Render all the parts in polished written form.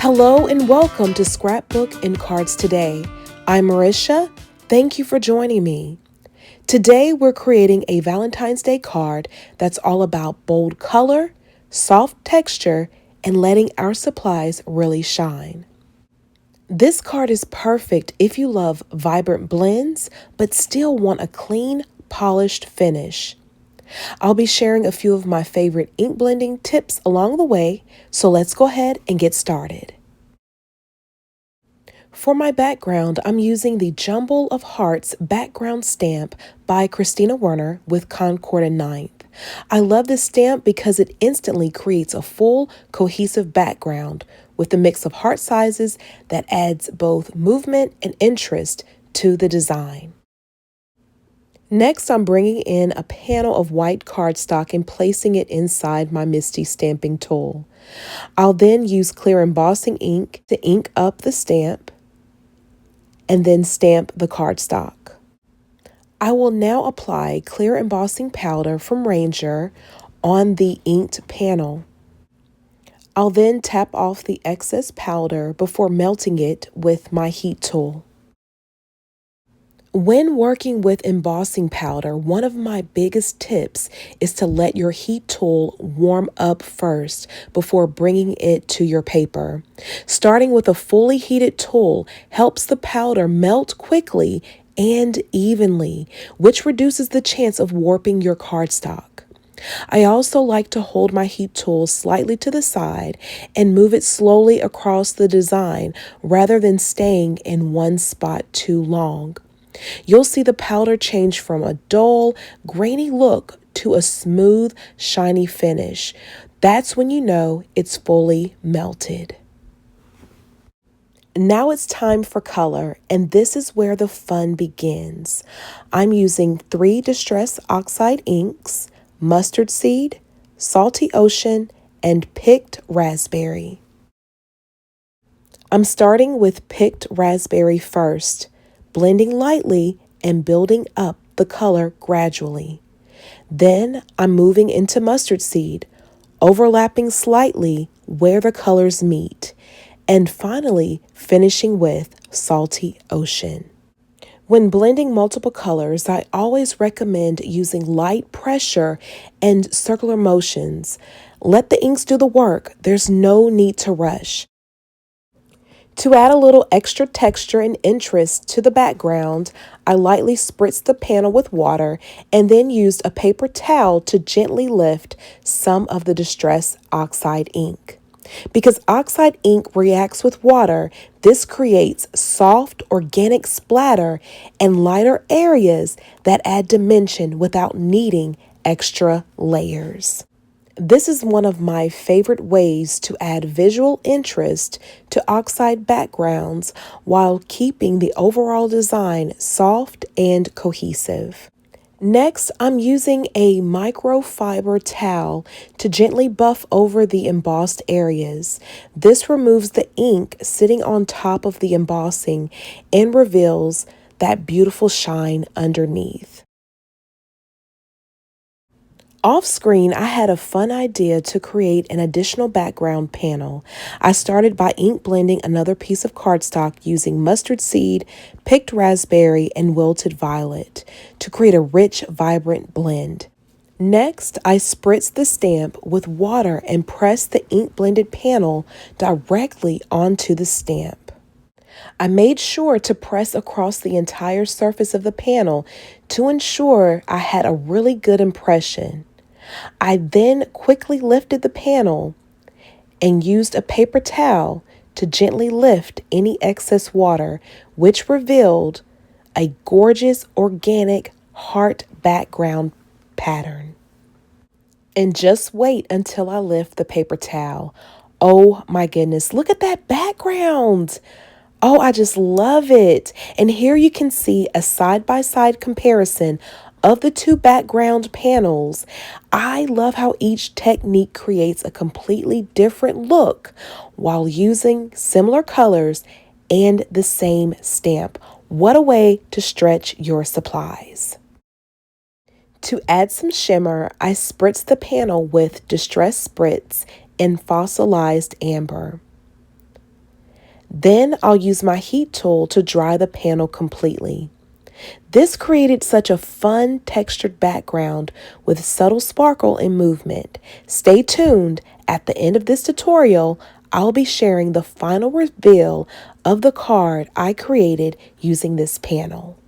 Hello and welcome to Scrapbook and Cards Today. I'm Mirisha. Thank you for joining me. Today we're creating a Valentine's Day card that's all about bold color, soft texture, and letting our supplies really shine. This card is perfect if you love vibrant blends but still want a clean, polished finish. I'll be sharing a few of my favorite ink blending tips along the way, so let's go ahead and get started. For my background, I'm using the Jumble of Hearts background stamp by Christina Werner with Concord and Ninth. I love this stamp because it instantly creates a full, cohesive background with a mix of heart sizes that adds both movement and interest to the design. Next, I'm bringing in a panel of white cardstock and placing it inside my Misty stamping tool. I'll then use clear embossing ink to ink up the stamp and then stamp the cardstock. I will now apply clear embossing powder from Ranger on the inked panel. I'll then tap off the excess powder before melting it with my heat tool. When working with embossing powder, one of my biggest tips is to let your heat tool warm up first before bringing it to your paper. Starting with a fully heated tool helps the powder melt quickly and evenly, which reduces the chance of warping your cardstock. I also like to hold my heat tool slightly to the side and move it slowly across the design rather than staying in one spot too long. You'll see the powder change from a dull, grainy look to a smooth, shiny finish. That's when you know it's fully melted. Now it's time for color, and this is where the fun begins. I'm using 3 Distress Oxide inks, Mustard Seed, Salty Ocean, and Picked Raspberry. I'm starting with Picked Raspberry first, blending lightly and building up the color gradually. Then I'm moving into Mustard Seed, overlapping slightly where the colors meet, and finally finishing with Salty Ocean. When blending multiple colors, I always recommend using light pressure and circular motions. Let the inks do the work. There's no need to rush. To add a little extra texture and interest to the background, I lightly spritzed the panel with water and then used a paper towel to gently lift some of the Distress Oxide ink. Because oxide ink reacts with water, this creates soft, organic splatter and lighter areas that add dimension without needing extra layers. This is one of my favorite ways to add visual interest to oxide backgrounds while keeping the overall design soft and cohesive. Next, I'm using a microfiber towel to gently buff over the embossed areas. This removes the ink sitting on top of the embossing and reveals that beautiful shine underneath. Off screen, I had a fun idea to create an additional background panel. I started by ink blending another piece of cardstock using mustard seed, picked raspberry, and wilted violet to create a rich, vibrant blend. Next, I spritzed the stamp with water and pressed the ink blended panel directly onto the stamp. I made sure to press across the entire surface of the panel to ensure I had a really good impression. I then quickly lifted the panel and used a paper towel to gently lift any excess water, which revealed a gorgeous organic heart background pattern. And just wait until I lift the paper towel. Oh my goodness, look at that background. Oh, I just love it. And here you can see a side-by-side comparison of the two background panels. I love how each technique creates a completely different look while using similar colors and the same stamp. What a way to stretch your supplies. To add some shimmer, I spritzed the panel with Distress Spritz in fossilized amber. Then I'll use my heat tool to dry the panel completely. This created such a fun textured background with subtle sparkle and movement. Stay tuned. At the end of this tutorial, I'll be sharing the final reveal of the card I created using this panel.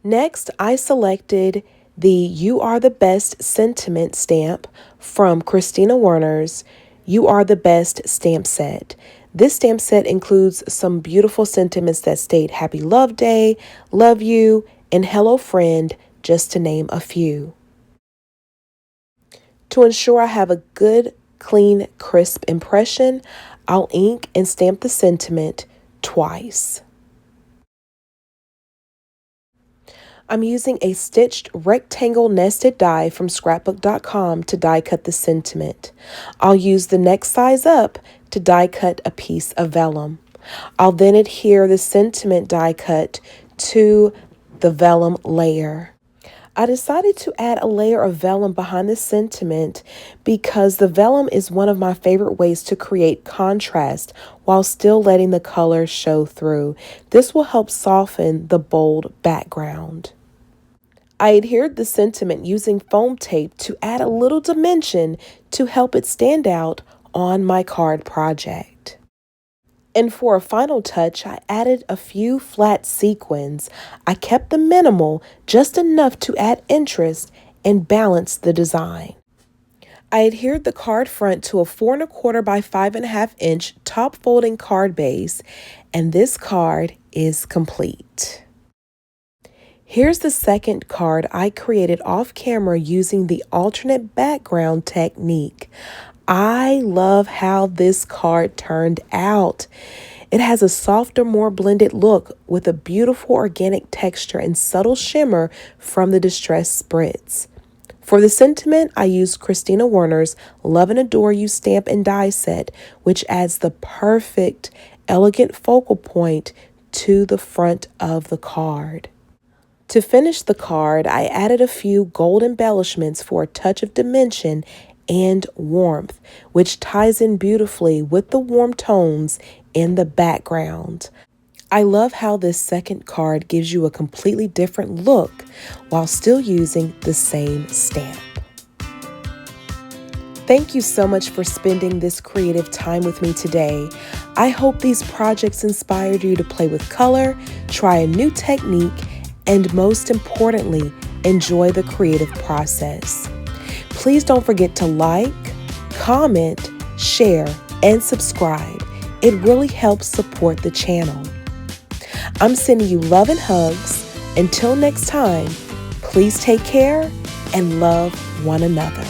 Next, I selected the You Are the Best sentiment stamp from Christina Werner's You Are the Best stamp set. This stamp set includes some beautiful sentiments that state Happy Love Day, Love You, and Hello Friend, just to name a few. To ensure I have a good, clean, crisp impression, I'll ink and stamp the sentiment twice. I'm using a stitched rectangle nested die from scrapbook.com to die cut the sentiment. I'll use the next size up to die cut a piece of vellum. I'll then adhere the sentiment die cut to the vellum layer. I decided to add a layer of vellum behind the sentiment because the vellum is one of my favorite ways to create contrast while still letting the color show through. This will help soften the bold background. I adhered the sentiment using foam tape to add a little dimension to help it stand out on my card project. And for a final touch, I added a few flat sequins. I kept them minimal, just enough to add interest and balance the design. I adhered the card front to a 4 1/4 by 5.5 inch top folding card base, and this card is complete. Here's the second card I created off camera using the alternate background technique. I love how this card turned out. It has a softer, more blended look with a beautiful organic texture and subtle shimmer from the Distress Spritz. For the sentiment, I used Christina Werner's Love and Adore You stamp and die set, which adds the perfect, elegant focal point to the front of the card. To finish the card, I added a few gold embellishments for a touch of dimension and warmth, which ties in beautifully with the warm tones in the background. I love how this second card gives you a completely different look while still using the same stamp. Thank you so much for spending this creative time with me today. I hope these projects inspired you to play with color, try a new technique, and most importantly, enjoy the creative process. Please don't forget to like, comment, share, and subscribe. It really helps support the channel. I'm sending you love and hugs. Until next time, please take care and love one another.